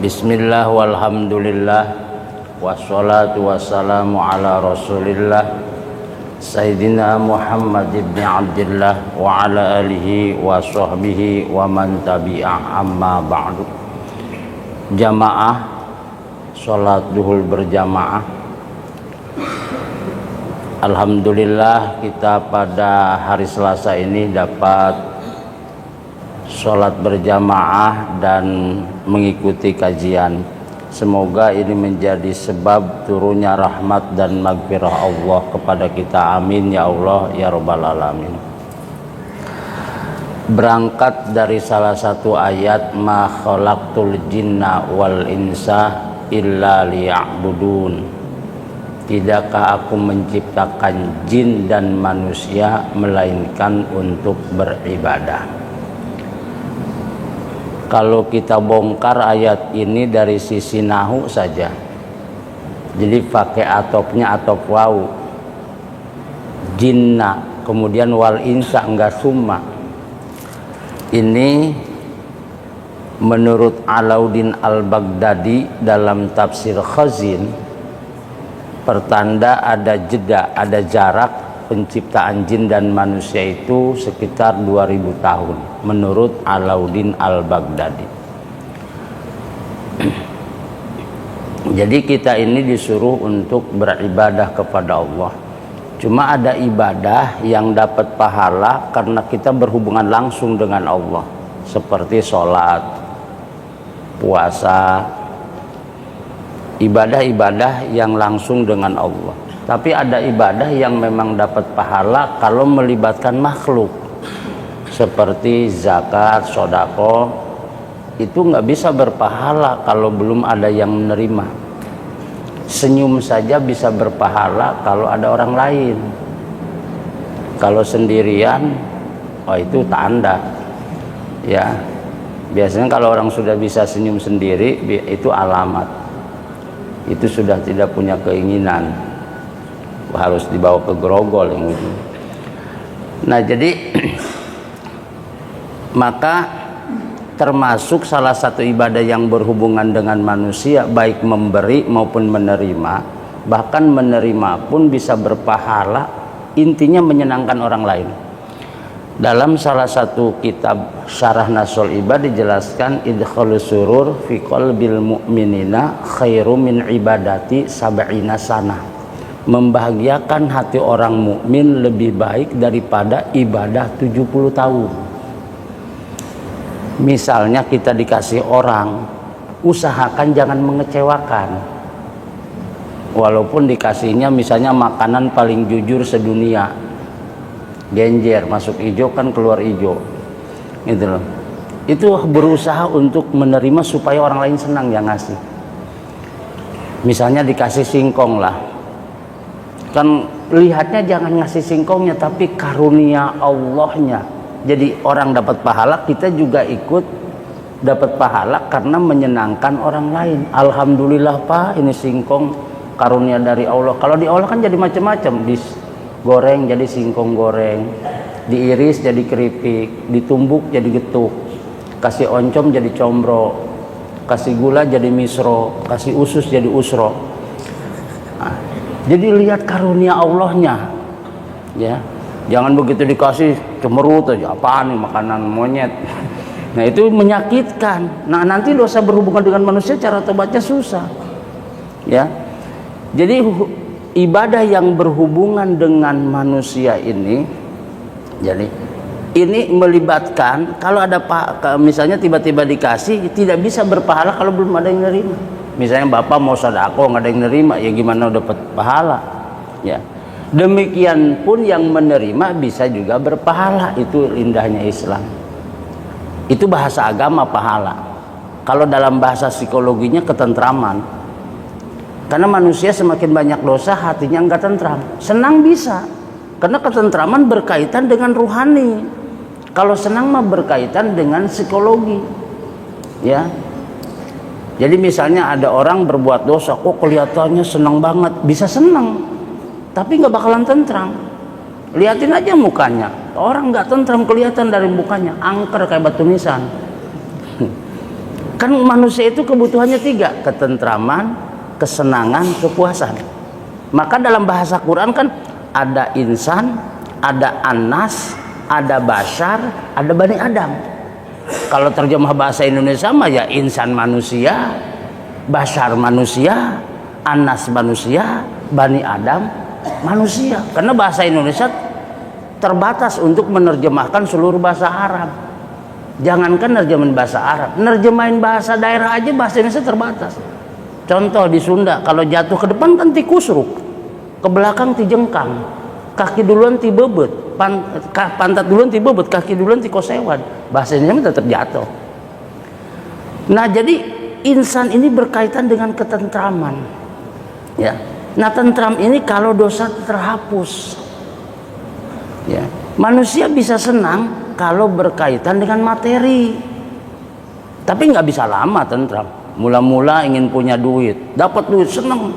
Bismillah walhamdulillah wassalatu wassalamu ala rasulillah Sayyidina Muhammad ibn Abdillah wa ala alihi wa sahbihi wa man tabi'a amma ba'du. Jamaah salat duhur berjamaah. Alhamdulillah kita pada hari Selasa ini dapat sholat berjamaah dan mengikuti kajian. Semoga ini menjadi sebab turunnya rahmat dan maghfirah Allah kepada kita. Amin ya Allah ya Rabbal Alamin. Berangkat dari salah satu ayat, ma khalaqtul jinna wal insa illa liya'budun. Tidakkah aku menciptakan jin dan manusia melainkan untuk beribadah. Kalau kita bongkar ayat ini dari sisi nahu saja, jadi pakai atopnya atop wawu, jinna kemudian wal insa enggak summa. Ini menurut Alauddin Al-Baghdadi dalam tafsir Khazin, pertanda ada jeda, ada jarak penciptaan jin dan manusia itu sekitar 2000 tahun menurut Alauddin Al-Baghdadi. Jadi kita ini disuruh untuk beribadah kepada Allah. Cuma ada ibadah yang dapat pahala karena kita berhubungan langsung dengan Allah, seperti sholat, puasa, ibadah-ibadah yang langsung dengan Allah. Tapi ada ibadah yang memang dapat pahala kalau melibatkan makhluk, seperti zakat, sodako. Itu nggak bisa berpahala kalau belum ada yang menerima. Senyum saja bisa berpahala kalau ada orang lain. Kalau sendirian, oh itu tanda. Ya, biasanya kalau orang sudah bisa senyum sendiri, itu alamat. Itu sudah tidak punya keinginan. Harus dibawa ke grogol yang itu. Nah, jadi maka termasuk salah satu ibadah yang berhubungan dengan manusia, baik memberi maupun menerima. Bahkan menerima pun bisa berpahala, intinya menyenangkan orang lain. Dalam salah satu kitab Syarah Nasul Ibad dijelaskan, idkhalus surur fi qalbil mu'minina khairu min ibadati sab'ina sanah. Membahagiakan hati orang mukmin lebih baik daripada ibadah 70 tahun. Misalnya kita dikasih orang, usahakan jangan mengecewakan. Walaupun dikasihnya misalnya makanan paling jujur sedunia, genjer, masuk hijau kan keluar hijau, gitu loh. Itu berusaha untuk menerima supaya orang lain senang yang ngasih. Misalnya dikasih singkong lah, kan lihatnya jangan ngasih singkongnya tapi karunia Allahnya. Jadi orang dapat pahala, kita juga ikut dapat pahala karena menyenangkan orang lain. Alhamdulillah Pak, ini singkong karunia dari Allah. Kalau di Allah kan jadi macam-macam, digoreng jadi singkong goreng, diiris jadi keripik, ditumbuk jadi getuk, kasih oncom jadi combro, kasih gula jadi misro, kasih usus jadi usro. Jadi lihat karunia Allahnya, ya. Jangan begitu dikasih cemerut aja, apaan nih makanan monyet. Nah itu menyakitkan. Nah nanti dosa berhubungan dengan manusia, cara tobatnya susah, ya. Jadi ibadah yang berhubungan dengan manusia ini, jadi ini melibatkan, kalau ada misalnya tiba-tiba dikasih, tidak bisa berpahala kalau belum ada yang nerima. Misalnya bapak mau sedekah nggak ada yang nerima, ya gimana dapat pahala, ya. Demikian pun yang menerima bisa juga berpahala. Itu indahnya Islam. Itu bahasa agama pahala. Kalau dalam bahasa psikologinya ketentraman. Karena manusia semakin banyak dosa hatinya nggak tentram. Senang bisa, karena ketentraman berkaitan dengan ruhani. Kalau senang mah berkaitan dengan psikologi, ya. Jadi misalnya ada orang berbuat dosa, kok kelihatannya senang banget, bisa senang, tapi nggak bakalan tentram. Lihatin aja mukanya, orang nggak tentram kelihatan dari mukanya, angker kayak batu nisan. Kan manusia itu kebutuhannya 3, ketentraman, kesenangan, kepuasan. Maka dalam bahasa Quran kan ada insan, ada anas, ada bashar, ada bani Adam. Kalau terjemah bahasa Indonesia mah ya insan manusia, bashar manusia, anas manusia, bani Adam manusia. Karena bahasa Indonesia terbatas untuk menerjemahkan seluruh bahasa Arab. Jangankan nerjemahin bahasa Arab, nerjemahin bahasa daerah aja bahasa Indonesia terbatas. Contoh di Sunda, kalau jatuh ke depan kan ti kusruk, ke belakang ti jengkang, kaki duluan ti bebet, pantat duluan ti bebet, kaki duluan ti kosewan. Bahasa Indonesia tetap jatuh. Nah, jadi insan ini berkaitan dengan ketentraman. Ya. Nah, tentram ini kalau dosa terhapus. Ya. Manusia bisa senang kalau berkaitan dengan materi, tapi nggak bisa lama tentram. Mula-mula ingin punya duit, dapat duit senang,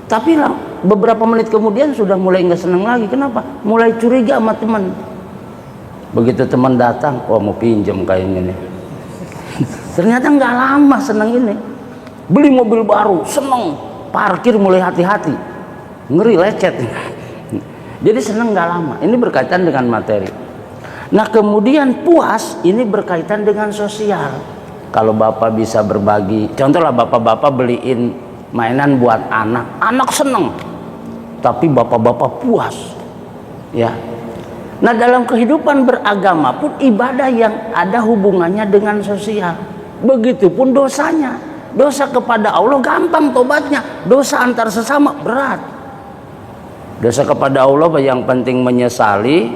tapi lah beberapa menit kemudian sudah mulai nggak senang lagi. Kenapa? Mulai curiga sama teman. Begitu teman datang, oh mau pinjam kayaknya nih. Ternyata nggak lama senang ini. Beli mobil baru, senang. Parkir mulai hati-hati, ngeri lecet. Jadi senang nggak lama. Ini berkaitan dengan materi. Nah, kemudian puas ini berkaitan dengan sosial. Kalau bapak bisa berbagi, contohlah bapak-bapak beliin mainan buat anak, anak seneng, tapi bapak-bapak puas, ya. Nah, dalam kehidupan beragama pun ibadah yang ada hubungannya dengan sosial. Begitupun dosanya, dosa kepada Allah gampang tobatnya, dosa antar sesama berat. Dosa kepada Allah yang penting menyesali,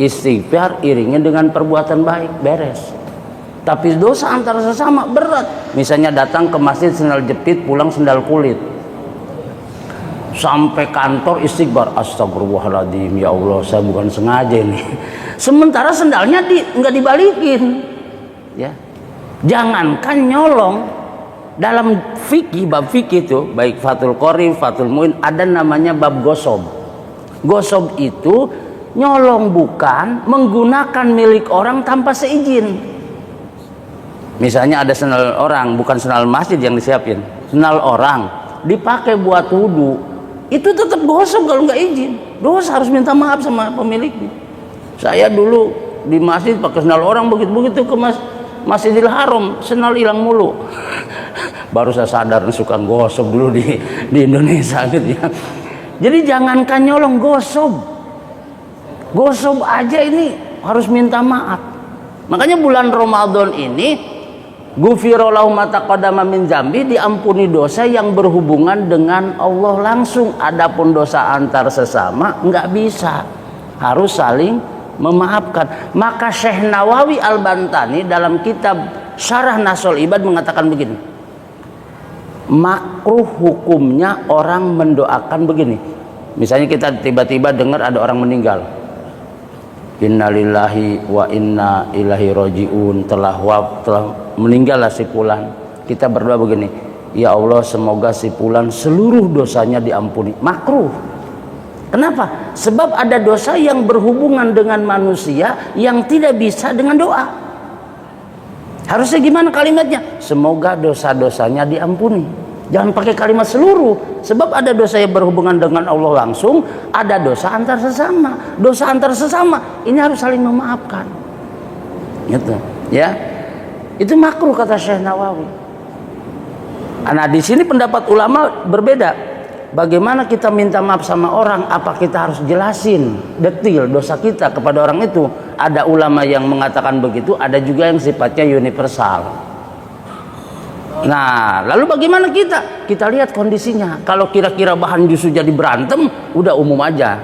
istighfar iringin dengan perbuatan baik, beres. Tapi dosa antara sesama berat. Misalnya datang ke masjid sendal jepit, pulang sendal kulit. Sampai kantor istighfar, astagfirullahaladzim, ya Allah saya bukan sengaja nih. Sementara sendalnya nggak dibalikin. Ya. Jangankan nyolong, dalam fikih, bab fikih itu baik Fathul Qorib, Fathul Muin, ada namanya bab gosob. Gosob itu nyolong bukan menggunakan milik orang tanpa seizin. Misalnya ada sendal orang, bukan sendal masjid yang disiapin, sendal orang dipakai buat wudhu, itu tetap gosok kalau nggak izin. Dosa, harus minta maaf sama pemiliknya. Saya dulu di masjid pakai sendal orang, begitu ke Masjidil Haram sendal hilang mulu. Baru saya sadar suka gosok dulu di Indonesia gitu ya. Jadi jangankan nyolong, gosok aja ini harus minta maaf. Makanya bulan Ramadan ini ghufira lahu ma taqaddama min dzambi, diampuni dosa yang berhubungan dengan Allah langsung. Adapun dosa antar sesama nggak bisa, harus saling memaafkan. Maka Syekh Nawawi Al-Bantani dalam kitab Syarah Nasul Ibad mengatakan begini, makruh hukumnya orang mendoakan begini. Misalnya kita tiba-tiba dengar ada orang meninggal, innalillahi wa inna ilaihi rajiun, telah meninggallah si fulan. Kita berdoa begini, ya Allah semoga si fulan seluruh dosanya diampuni. Makruh. Kenapa? Sebab ada dosa yang berhubungan dengan manusia yang tidak bisa dengan doa. Harusnya gimana kalimatnya? Semoga dosa-dosanya diampuni. Jangan pakai kalimat seluruh. Sebab ada dosa yang berhubungan dengan Allah langsung, ada dosa antar sesama. Dosa antar sesama ini harus saling memaafkan. Gitu, ya. Itu makruh kata Syekh Nawawi. Nah, di sini pendapat ulama berbeda. Bagaimana kita minta maaf sama orang? Apa kita harus jelasin detail dosa kita kepada orang itu? Ada ulama yang mengatakan begitu, ada juga yang sifatnya universal. Nah, lalu bagaimana kita? Kita lihat kondisinya. Kalau kira-kira bahan justru jadi berantem, udah umum aja.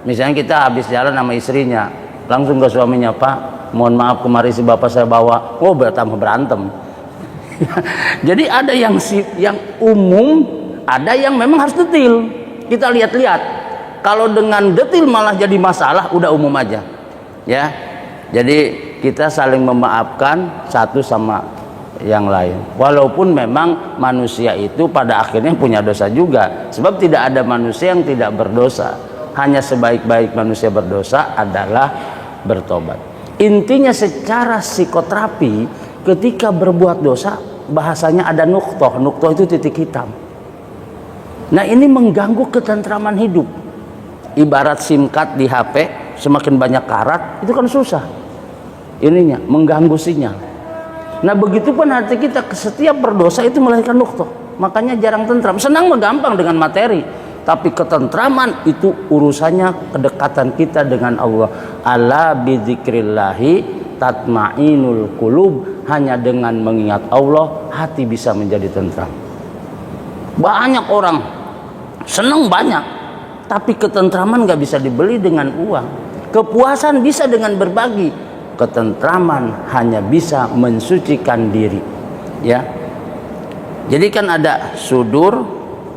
Misalnya kita habis jalan sama istrinya, langsung ke suaminya, Pak, mohon maaf kemarin si bapak saya bawa, oh bertambah berantem. Jadi ada yang umum, ada yang memang harus detail. Kita lihat-lihat. Kalau dengan detail malah jadi masalah, udah umum aja. Ya. Jadi kita saling memaafkan satu sama yang lain. Walaupun memang manusia itu pada akhirnya punya dosa juga. Sebab tidak ada manusia yang tidak berdosa. Hanya sebaik-baik manusia berdosa adalah bertobat. Intinya secara psikoterapi ketika berbuat dosa bahasanya ada nuqtoh. Nuqtoh itu titik hitam. Nah ini mengganggu ketentraman hidup. Ibarat SIM card di HP, semakin banyak karat itu kan susah ininya, mengganggu sinyal. Nah begitupun hati kita, setiap berdosa itu melahirkan nuqtoh. Makanya jarang tentram. Senang mah gampang dengan materi, tapi ketentraman itu urusannya kedekatan kita dengan Allah. Ala bidzikrillahi tatmainul qulub. Hanya dengan mengingat Allah hati bisa menjadi tentram. Banyak orang senang banyak, tapi ketentraman gak bisa dibeli dengan uang. Kepuasan bisa dengan berbagi. Ketentraman hanya bisa mensucikan diri. Ya. Jadi kan ada sudur,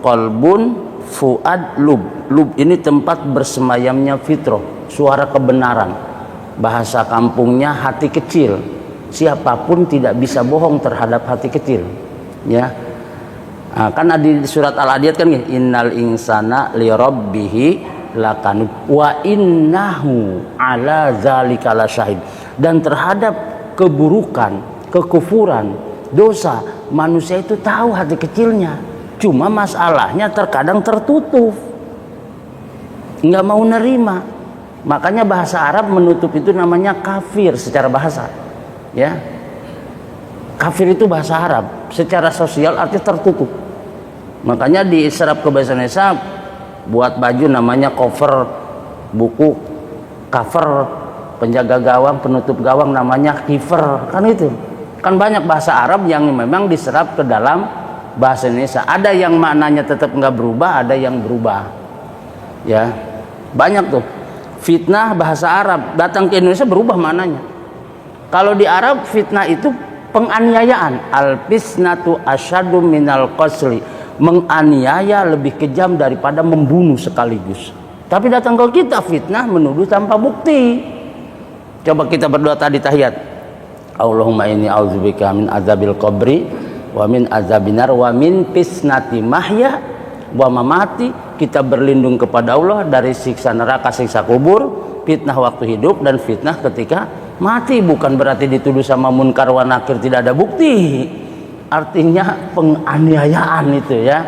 qalbun, fuad, lub. Lub ini tempat bersemayamnya fitrah, suara kebenaran. Bahasa kampungnya hati kecil. Siapapun tidak bisa bohong terhadap hati kecil. Ya. Nah, kan di surat Al-Adiyat kan innal insana li rabbihi lakanud wa innahu ala zalika lasyahid. Dan terhadap keburukan, kekufuran, dosa, manusia itu tahu hati kecilnya. Cuma masalahnya terkadang tertutup, nggak mau nerima. Makanya bahasa Arab menutup itu namanya kafir secara bahasa. Ya, kafir itu bahasa Arab, secara sosial artinya tertutup. Makanya diserap ke bahasa Indonesia, buat baju namanya cover, buku cover, penjaga gawang, penutup gawang namanya kifer. Kan itu kan banyak bahasa Arab yang memang diserap ke dalam bahasa Indonesia. Ada yang maknanya tetap nggak berubah, ada yang berubah. Ya, banyak tuh. Fitnah bahasa Arab datang ke Indonesia berubah maknanya. Kalau di Arab fitnah itu penganiayaan. Al-fisnatu asyadu minal qasli. Menganiaya lebih kejam daripada membunuh sekaligus. Tapi datang ke kita fitnah menuduh tanpa bukti. Coba kita berdoa tadi tahiyat. Allahumma inni a'udzubika min azabil qabri wa min azabinar wa min fisnati mahya wa mamati. Kita berlindung kepada Allah dari siksa neraka, siksa kubur, fitnah waktu hidup dan fitnah ketika mati. Bukan berarti dituduh sama munkar wa nakir tidak ada bukti. Artinya penganiayaan itu ya.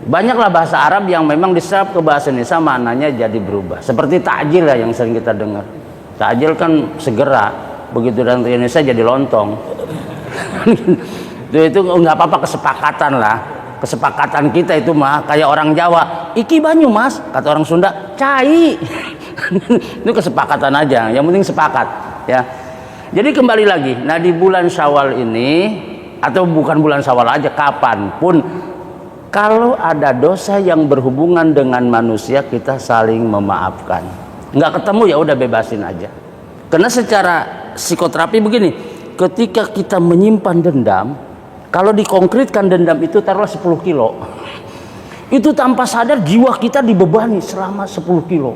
Banyaklah bahasa Arab yang memang diserap ke bahasa Indonesia maknanya jadi berubah. Seperti takjil lah yang sering kita dengar. Takjil kan segera, begitu datang ke Indonesia jadi lontong. itu nggak apa-apa, kesepakatan lah. Kesepakatan kita itu mah kayak orang Jawa, iki banyu mas, kata orang Sunda, cai. Itu kesepakatan aja, yang penting sepakat ya. Jadi kembali lagi, nah di bulan Syawal ini, atau bukan bulan Syawal aja, kapanpun kalau ada dosa yang berhubungan dengan manusia, kita saling memaafkan. Nggak ketemu ya udah bebasin aja. Karena secara psikoterapi begini, ketika kita menyimpan dendam, kalau dikonkretkan dendam itu taruhlah 10 kilo, itu tanpa sadar jiwa kita dibebani selama 10 kilo.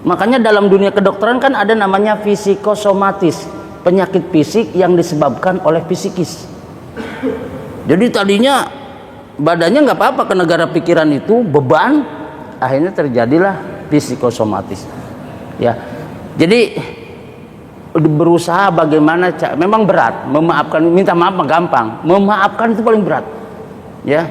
Makanya dalam dunia kedokteran kan ada namanya psikosomatis, penyakit fisik yang disebabkan oleh psikis. Jadi tadinya badannya nggak apa-apa, ke negara pikiran itu beban, akhirnya terjadilah psikosomatis. Ya, jadi berusaha bagaimana, memang berat memaafkan. Minta maaf mah gampang, memaafkan itu paling berat. Ya,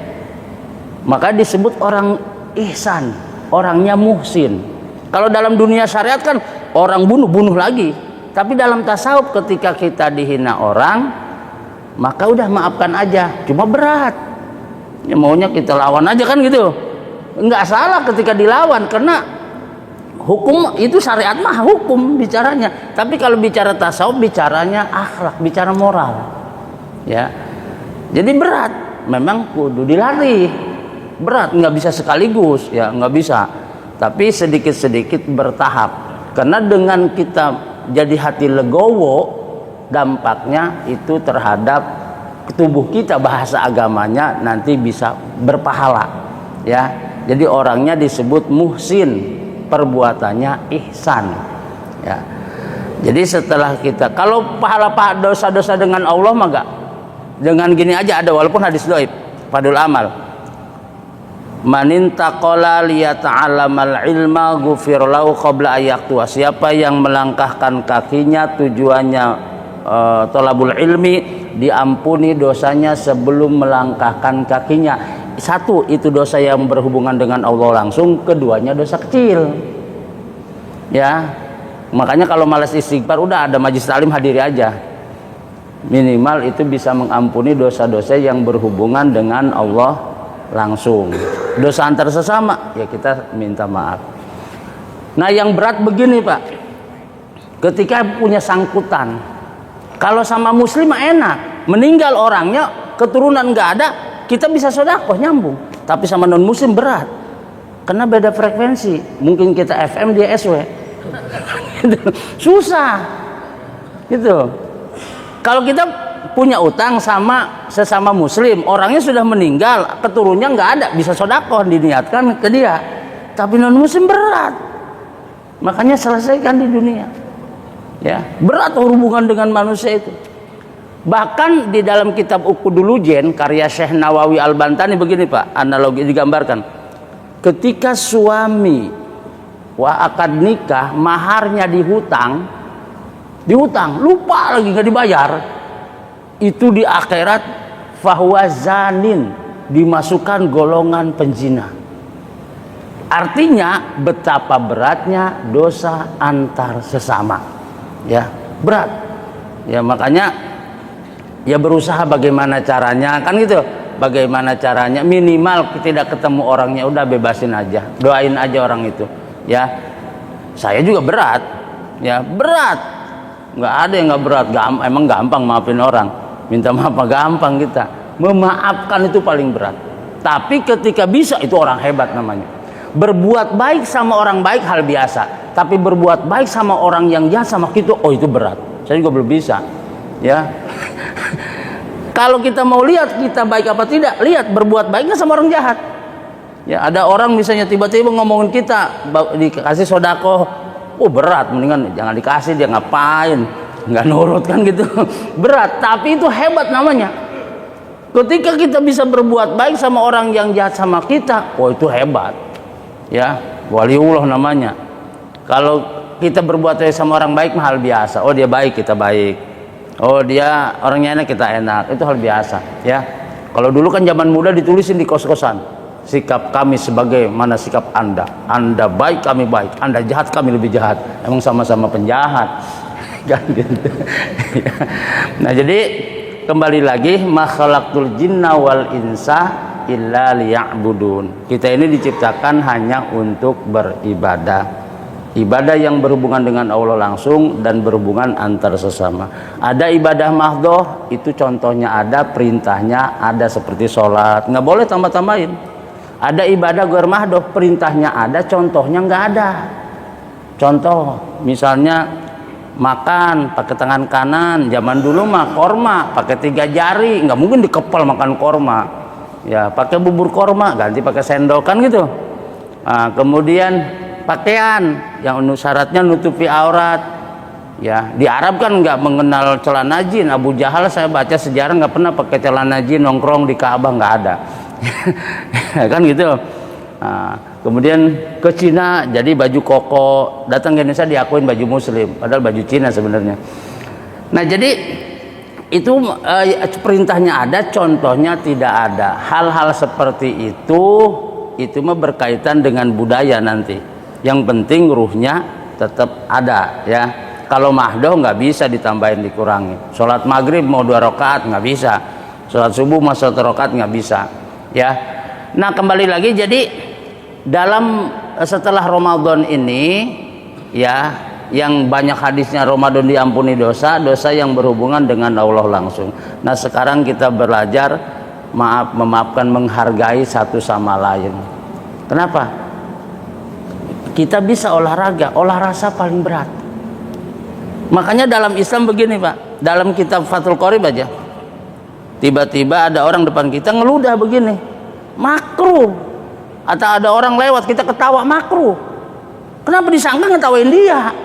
maka disebut orang ihsan, orangnya muhsin. Kalau dalam dunia syariat kan orang bunuh lagi. Tapi dalam tasawuf ketika kita dihina orang, maka udah maafkan aja. Cuma berat. Ya maunya kita lawan aja kan gitu. Enggak salah ketika dilawan, karena hukum itu syariat mah hukum bicaranya. Tapi kalau bicara tasawuf bicaranya akhlak, bicara moral. Ya. Jadi berat, memang kudu dilatih. Berat, nggak bisa sekaligus, ya nggak bisa. Tapi sedikit-sedikit bertahap. Karena dengan kita jadi hati legowo, dampaknya itu terhadap tubuh kita, bahasa agamanya nanti bisa berpahala. Ya. Jadi orangnya disebut muhsin, perbuatannya ihsan. Ya. Jadi setelah kita, kalau pahala dosa-dosa dengan Allah mah enggak. Dengan gini aja ada, walaupun hadis dhaif, fadul amal. Manintaqala liyata'allamal ilma ghufir lahu qabla ayaqtu. Siapa yang melangkahkan kakinya tujuannya thalabul ilmi, diampuni dosanya sebelum melangkahkan kakinya. Satu, itu dosa yang berhubungan dengan Allah langsung. Keduanya dosa kecil. Ya, makanya kalau malas istighfar, udah ada majlis taklim hadiri aja. Minimal itu bisa mengampuni dosa-dosa yang berhubungan dengan Allah langsung. Dosa antar sesama, ya kita minta maaf. Nah, yang berat begini Pak, ketika punya sangkutan. Kalau sama muslim enak, meninggal orangnya, keturunan nggak ada, kita bisa sedekah nyambung. Tapi sama non muslim berat, karena beda frekuensi. Mungkin kita FM, dia SW. Susah gitu. Kalau kita punya utang sama sesama muslim, orangnya sudah meninggal, keturunannya nggak ada, bisa sedekah diniatkan ke dia. Tapi non muslim berat, makanya selesaikan di dunia. Ya, berat hubungan dengan manusia itu. Bahkan di dalam kitab Uqudul Ujen karya Syekh Nawawi Al-Bantani begini Pak, analogi digambarkan. Ketika suami akad nikah, maharnya dihutang, lupa lagi nggak dibayar, itu di akhirat fahuwa zanin, dimasukkan golongan penzina. Artinya betapa beratnya dosa antar sesama. Ya, berat. Ya, makanya ya berusaha bagaimana caranya, kan gitu. Bagaimana caranya, minimal tidak ketemu orangnya, udah bebasin aja, doain aja orang itu. Ya, saya juga berat. Ya, berat. Nggak ada yang nggak berat. Emang gampang maafin orang. Minta maaf gampang kita. Memaafkan itu paling berat. Tapi ketika bisa, itu orang hebat namanya. Berbuat baik sama orang baik hal biasa, tapi berbuat baik sama orang yang jahat sama kita, oh itu berat. Saya juga belum bisa. Ya. Kalau kita mau lihat kita baik apa tidak, lihat berbuat baiknya sama orang jahat. Ya, ada orang misalnya tiba-tiba ngomongin kita, dikasih sodako, oh berat, mendingan jangan dikasih, dia ngapain, nggak nurut kan gitu. Berat, tapi itu hebat namanya. Ketika kita bisa berbuat baik sama orang yang jahat sama kita, oh itu hebat. Ya, waliullah namanya. Kalau kita berbuat baik sama orang baik mah hal biasa. Oh dia baik, kita baik. Oh dia orangnya enak, kita enak. Itu hal biasa. Ya. Kalau dulu kan zaman muda ditulisin di kos-kosan, sikap kami sebagai mana sikap Anda. Anda baik, kami baik. Anda jahat, kami lebih jahat. Emang sama-sama penjahat. Kan gitu. Nah jadi kembali lagi, ma khalaqtul jinna wal insa illa liya'budun. Kita ini diciptakan hanya untuk beribadah. Ibadah yang berhubungan dengan Allah langsung dan berhubungan antar sesama. Ada ibadah mahdoh, itu contohnya ada, perintahnya ada seperti sholat, nggak boleh tambah-tambahin. Ada ibadah ghair mahdoh, perintahnya ada, contohnya nggak ada. Contoh, misalnya makan pakai tangan kanan. Zaman dulu mah korma pakai 3 jari, nggak mungkin dikepal makan korma. Ya pakai bubur korma, ganti pakai sendok kan gitu. Nah, kemudian pakaian yang syaratnya nutupi aurat. Ya di Arab kan nggak mengenal celana jin. Abu Jahal saya baca sejarah nggak pernah pakai celana jin nongkrong di Ka'bah, nggak ada. Kan gitu. Nah, kemudian ke Cina jadi baju koko, datang ke Indonesia diakuin baju Muslim, padahal baju Cina sebenarnya. Nah jadi itu perintahnya ada, contohnya tidak ada. Hal-hal seperti itu mah berkaitan dengan budaya nanti. Yang penting ruhnya tetap ada ya. Kalau mahdoh nggak bisa ditambahin dikurangi. Sholat maghrib mau 2 rakaat nggak bisa. Sholat subuh mau 1 rakaat nggak bisa ya. Nah kembali lagi, jadi dalam setelah Ramadan ini ya, yang banyak hadisnya Ramadan diampuni dosa yang berhubungan dengan Allah langsung. Nah sekarang kita belajar memaafkan, menghargai satu sama lain. Kenapa? Kita bisa olahraga, olah rasa paling berat. Makanya dalam Islam begini Pak, dalam kitab Fathul Qorib aja, tiba-tiba ada orang depan kita ngeludah begini, makruh. Atau ada orang lewat kita ketawa, makruh. Kenapa disangka ngetawain dia?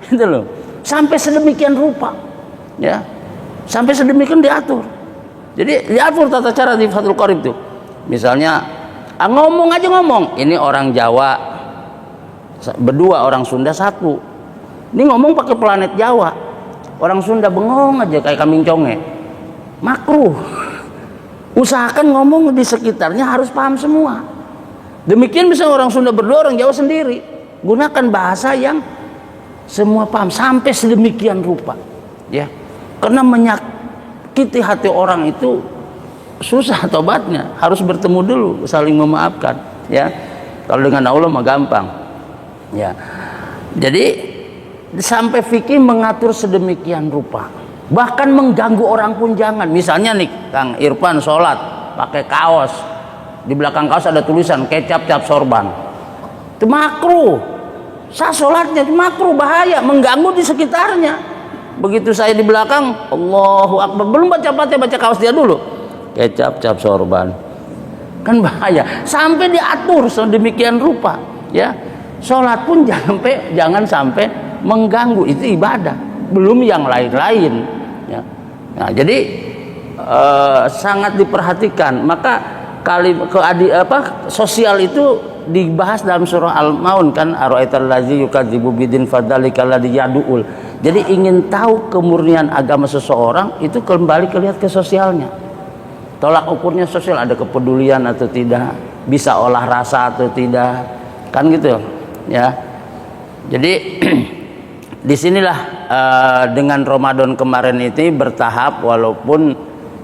Gitu loh. Sampai sedemikian rupa. Ya. Sampai sedemikian diatur. Jadi diatur tata cara di Fathul Qorib itu. Misalnya ngomong aja ngomong. Ini orang Jawa berdua, orang Sunda satu. Ini ngomong pakai planet Jawa. Orang Sunda bengong aja kayak kambing conge. Makruh. Usahakan ngomong di sekitarnya harus paham semua. Demikian bisa orang Sunda berdua, orang Jawa sendiri. Gunakan bahasa yang semua paham sampai sedemikian rupa, ya. Karena menyakiti hati orang itu susah tobatnya, harus bertemu dulu, saling memaafkan, ya. Kalau dengan Allah mah gampang, ya. Jadi sampai fikih mengatur sedemikian rupa, bahkan mengganggu orang pun jangan. Misalnya nih Kang Irfan sholat pakai kaos, di belakang kaos ada tulisan kecap cap sorban, itu makruh. Saya sholatnya makruh, bahaya, mengganggu di sekitarnya. Begitu saya di belakang, Allahu Akbar, belum baca Fatihah, baca kaos dia dulu, kecap cap sorban, kan bahaya. Sampai diatur sedemikian rupa, ya. Sholat pun jangan sampai mengganggu, itu ibadah, belum yang lain-lain, ya. Nah, jadi sangat diperhatikan. Maka sosial itu dibahas dalam surah Al-Maun kan, ara'aital ladzi yukadzibu bidin fadzalika alladzi yad'ul. Jadi ingin tahu kemurnian agama seseorang itu kembali lihat ke sosialnya. Tolak ukurnya sosial, ada kepedulian atau tidak, bisa olah rasa atau tidak, kan gitu ya. Jadi disinilah dengan Ramadan kemarin ini bertahap, walaupun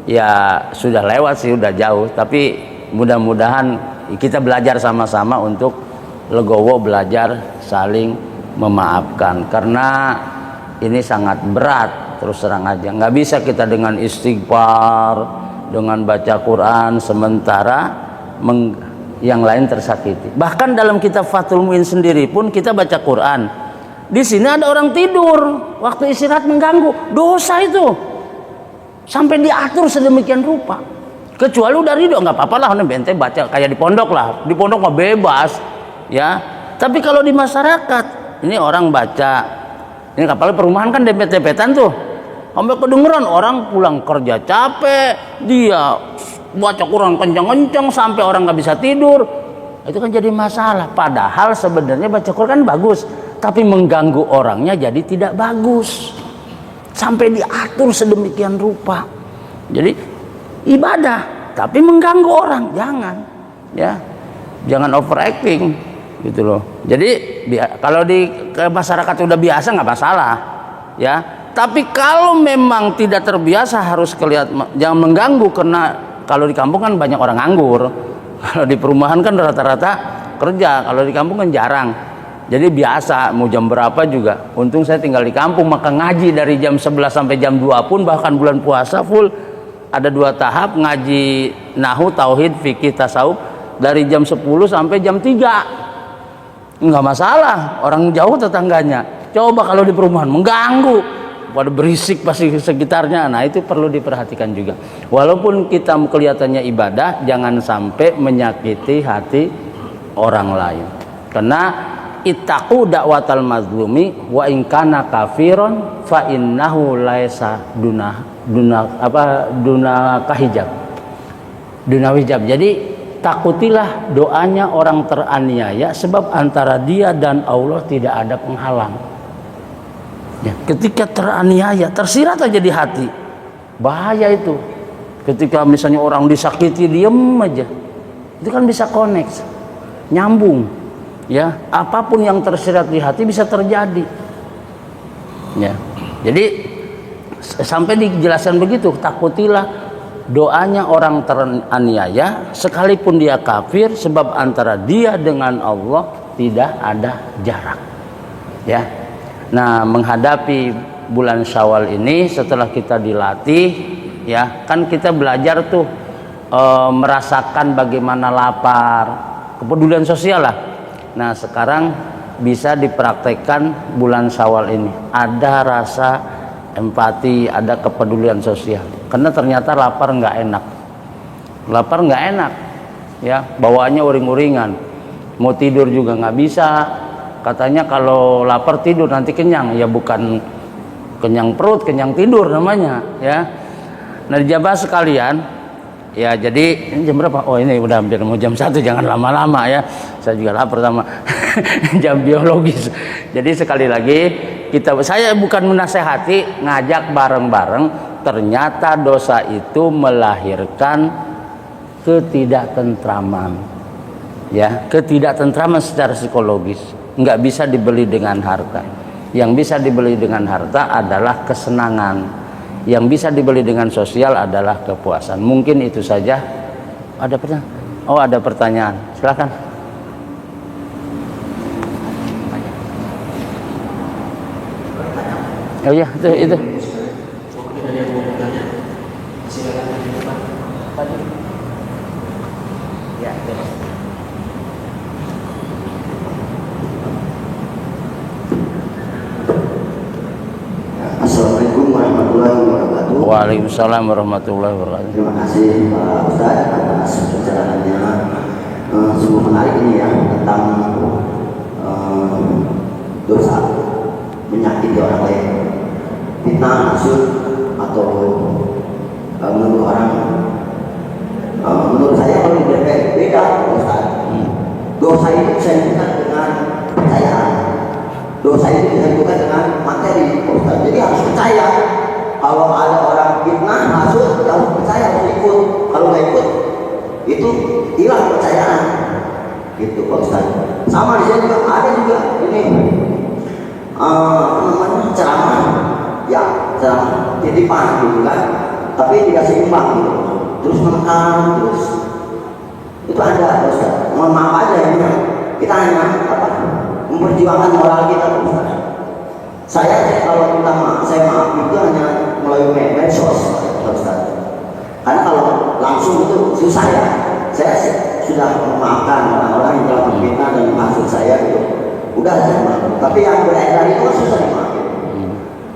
ya sudah lewat sih, udah jauh, tapi mudah-mudahan kita belajar sama-sama untuk legowo, belajar saling memaafkan, karena ini sangat berat. Terus terang aja, nggak bisa kita dengan istighfar, dengan baca Quran, sementara yang lain tersakiti. Bahkan dalam kitab Fathul Muin sendiri pun kita baca Quran, di sini ada orang tidur waktu istirahat mengganggu, dosa itu sampai diatur sedemikian rupa. Kecuali udah ridho, nggak apa-apa lah, bente baca kayak di pondok lah. Di pondok mah bebas, ya. Tapi kalau di masyarakat, ini orang baca, ini kapal perumahan kan dempet-dempetan tuh, sampai kedengeran orang pulang kerja capek, dia baca Quran kencang-kencang sampai orang nggak bisa tidur. Itu kan jadi masalah. Padahal sebenarnya baca Quran bagus, tapi mengganggu orangnya jadi tidak bagus. Sampai diatur sedemikian rupa. Jadi ibadah tapi mengganggu orang, jangan, ya, jangan overacting gitu loh. Jadi kalau di masyarakat udah biasa nggak masalah, ya. Tapi kalau memang tidak terbiasa harus kelihatan, jangan mengganggu, karena kalau di kampung kan banyak orang nganggur, kalau di perumahan kan rata-rata kerja, kalau di kampung kan jarang. Jadi biasa mau jam berapa juga. Untung saya tinggal di kampung, maka ngaji dari jam 11 sampai jam 2 pun, bahkan bulan puasa full. Ada 2 tahap ngaji nahu, tauhid, fikih, tasawuf dari jam 10 sampai jam 3. Enggak masalah, orang jauh tetangganya. Coba kalau di perumahan mengganggu, pada berisik pasti sekitarnya. Nah, itu perlu diperhatikan juga. Walaupun kita kelihatannya ibadah, jangan sampai menyakiti hati orang lain. Karena ittaqu da'watal mazlumi wa in kana kafiron fa innahu laisa duna kahijab, duna hijab. Jadi takutilah doanya orang teraniaya, sebab antara dia dan Allah tidak ada penghalang, ya. Ketika teraniaya, tersirat aja di hati, bahaya itu. Ketika misalnya orang disakiti, diem aja, itu kan bisa connect, nyambung, ya. Apapun yang tersirat di hati bisa terjadi, ya. Jadi sampai dijelaskan begitu, takutilah doanya orang teraniaya sekalipun dia kafir, sebab antara dia dengan Allah tidak ada jarak, ya. Nah, menghadapi bulan Syawal ini, setelah kita dilatih, ya, kan kita belajar tuh merasakan bagaimana lapar, kepedulian sosial lah. Nah, sekarang bisa dipraktekkan bulan Syawal ini, ada rasa empati, ada kepedulian sosial. Karena ternyata lapar nggak enak, ya, bawaannya uring-uringan, mau tidur juga nggak bisa. Katanya kalau lapar tidur nanti kenyang, ya bukan kenyang perut, kenyang tidur namanya, ya. Nah, dijabah sekalian, ya. Jadi ini jam berapa? Oh, ini udah hampir mau jam 1, jangan lama-lama ya. Saya juga lapar sama jam biologis. Jadi sekali lagi saya bukan menasehati, ngajak bareng-bareng. Ternyata dosa itu melahirkan ketidaktentraman, ya, ketidaktentraman secara psikologis. Nggak bisa dibeli dengan harta. Yang bisa dibeli dengan harta adalah kesenangan. Yang bisa dibeli dengan sosial adalah kepuasan. Mungkin itu saja. Ada pertanyaan? Oh, ada pertanyaan. Silakan. Oh iya, itu. Assalamualaikum warahmatullahi wabarakatuh. Waalaikumsalam warahmatullahi wabarakatuh. Terima kasih Pak Ustadz atas perjalanannya. Sungguh menarik ini ya, tentang dosa menyakiti orang lain, fitnah, hasud, atau menuduh orang. Menurut saya kalau di DPR beda Pak Ustadz. Dosa itu saya bukan dengan percayaan. Dosa itu ditentukan dengan materi, Ustaz. Jadi harus percaya. Kalau ada orang fitnah, masuk, harus percaya, harus ikut. Kalau nggak ikut, itu hilang kepercayaan. Gitu Pak Ustaz. Sama di sini juga ada juga ini ceramah, ya ceramah titipan gitu kan. Tapi tidak seimbang gitu. Terus menekan, terus itu ada Pak Ustaz. Mohon maaf aja ya. Kita hanya memperjuangkan moral kita, Ustaz. Saya kalau minta maaf, saya maaf itu hanya melalui medsos, Ustaz. Karena kalau langsung itu susah ya. Saya sudah memaafkan orang-orang yang telah memfitnah dan maksud saya itu. Udah saya maafkan. Tapi yang beredar itu kan susah dimaafkan.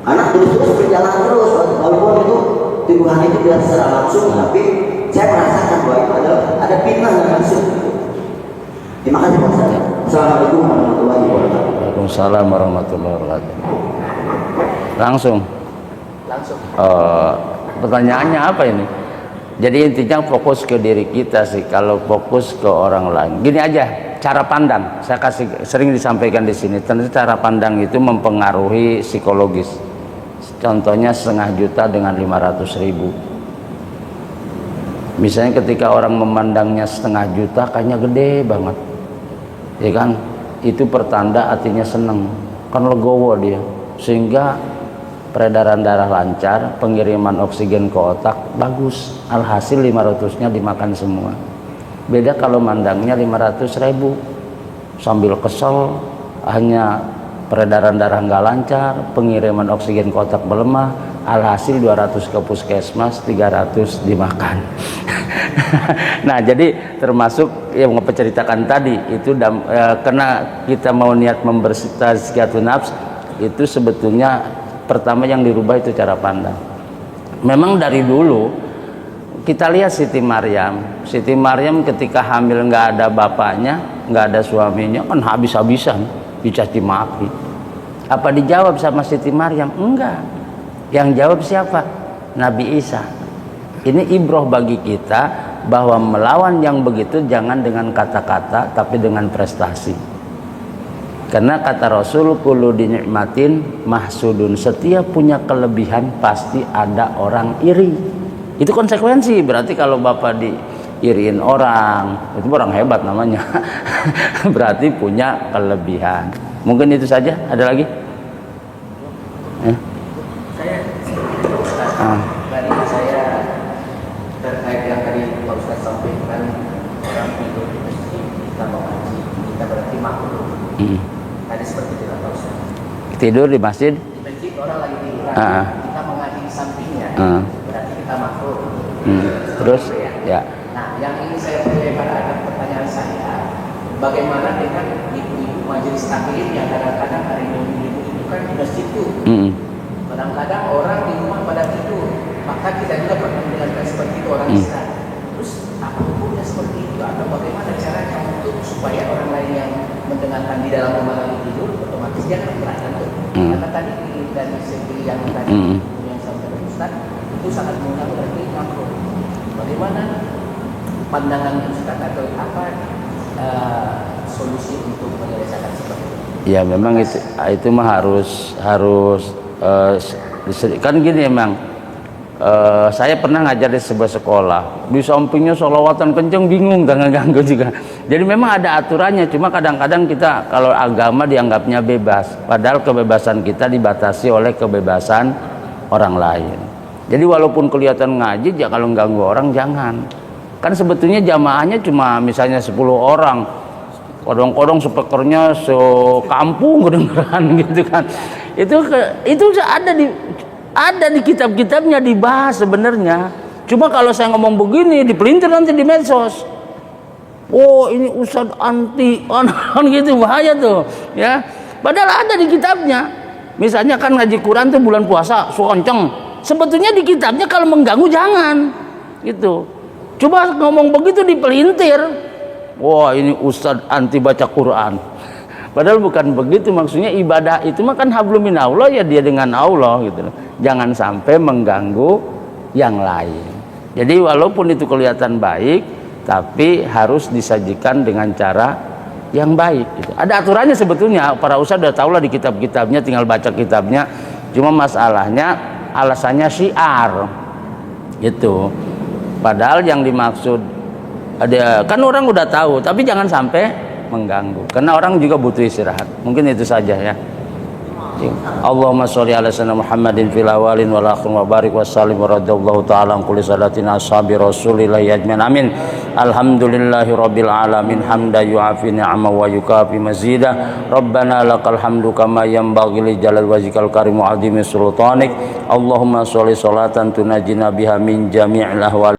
Karena terus berjalan terus, walaupun itu tuduhan itu tidak secara langsung, tapi saya merasakan bahwa itu adalah ada fitnah dan maksud. Terima kasih Pak Ustaz. Assalamualaikum warahmatullahi wabarakatuh. Waalaikumsalam warahmatullahi wabarakatuh. Langsung. Pertanyaannya apa ini? Jadi intinya fokus ke diri kita sih. Kalau fokus ke orang lain, gini aja. Cara pandang. Saya sering disampaikan di sini. Ternyata cara pandang itu mempengaruhi psikologis. Contohnya 500 juta dengan 500.000. Misalnya ketika orang memandangnya 500 juta, kayaknya gede banget. Ya kan, itu pertanda artinya seneng, kan legowo dia, sehingga peredaran darah lancar, pengiriman oksigen ke otak bagus, alhasil 500-nya dimakan semua. Beda kalau mandangnya 500.000, sambil kesel, hanya peredaran darah nggak lancar, pengiriman oksigen ke otak melemah, alhasil 200 ke puskesmas, 300 dimakan. Nah, jadi termasuk yang mau ceritakan tadi itu karena kita mau niat membersihkan nafs, itu sebetulnya pertama yang dirubah itu cara pandang. Memang dari dulu kita lihat Siti Maryam ketika hamil nggak ada bapaknya, nggak ada suaminya, kan habis-habisan dicaci maki. Apa dijawab sama Siti Maryam? Enggak. Yang jawab siapa? Nabi Isa. Ini ibroh bagi kita bahwa melawan yang begitu jangan dengan kata-kata tapi dengan prestasi. Karena kata Rasul, kullu dinikmatin mahsudun, setiap punya kelebihan pasti ada orang iri. Itu konsekuensi. Berarti kalau Bapak diiriin orang, itu orang hebat namanya. Berarti punya kelebihan. Mungkin itu saja. Ada lagi? Saya terkait yang tadi Pak Ustaz sampaikan, orang tidur di masjid kita mengaji, kita berarti makhluk. Tadi seperti itu Pak Ustaz. Tidur di masjid? Di masjid orang lagi tiduran, kita mengaji di sampingnya, berarti kita makhluk. Terus? Ya. Nah, yang ini saya ada pertanyaan saya, bagaimana dengan ibu-ibu majelis taklim yang kadang-kadang hari Minggu itu kan di masjid tuh. Kadang-kadang orang di rumah pada tidur, maka kita juga pernah mendengarkan seperti itu orang istirahat. Terus apa hukumnya seperti itu atau bagaimana caranya untuk supaya orang lain yang mendengarkan di dalam rumah lagi tidur otomatis dia akan perhatian tuh. Karena tadi dari segi yang tadi yang sampaikan Ustaz itu sangat mudah berarti makhluk. Bagaimana pandangan Ustaz atau apa solusi untuk menyelesaikan seperti itu? Ya memang itu mah harus kan gini emang. Saya pernah ngajar di sebuah sekolah, di sampingnya sholawatan kenceng, bingung dan ngeganggu juga. Jadi memang ada aturannya, cuma kadang-kadang kita kalau agama dianggapnya bebas, padahal kebebasan kita dibatasi oleh kebebasan orang lain. Jadi walaupun kelihatan ngaji, ya kalau ganggu orang jangan. Kan sebetulnya jamaahnya cuma misalnya 10 orang, kodong-kodong speakernya sekampung kedengeran gitu kan. Itu ada di kitab-kitabnya dibahas sebenarnya. Cuma kalau saya ngomong begini dipelintir nanti di medsos. Oh ini ustadz anti gitu, bahaya tuh ya. Padahal ada di kitabnya. Misalnya kan ngaji Quran tuh bulan puasa kenceng. Sebetulnya di kitabnya kalau mengganggu jangan gitu. Coba ngomong begitu dipelintir. Wah ini ustadz anti baca Quran. Padahal bukan begitu, maksudnya ibadah itu mah kan hablum minallah, ya dia dengan Allah gitu. Jangan sampai mengganggu yang lain. Jadi walaupun itu kelihatan baik, tapi harus disajikan dengan cara yang baik gitu. Ada aturannya sebetulnya, para ustadz udah tahu lah di kitab-kitabnya, tinggal baca kitabnya. Cuma masalahnya alasannya syiar gitu. Padahal yang dimaksud ada kan orang udah tahu, tapi jangan sampai mengganggu, karena orang juga butuh istirahat. Mungkin itu saja ya. Allahumma sholli ala sayyidina Muhammadin fil awalin wal akhirin wa barik wa sallim wa radhiyallahu ta'ala an kulli salatina ashabi rasulillah ajmain. Amin. Alhamdulillahi rabbil alamin hamda yu'afi ni'ama wa yukafi mazida. Rabbana lakal hamdu kama yanbaghi li jalal wajhikal karim wa 'azimi sultanik. Allahumma sholli sholatan tunajjina biha min jami'il ahwali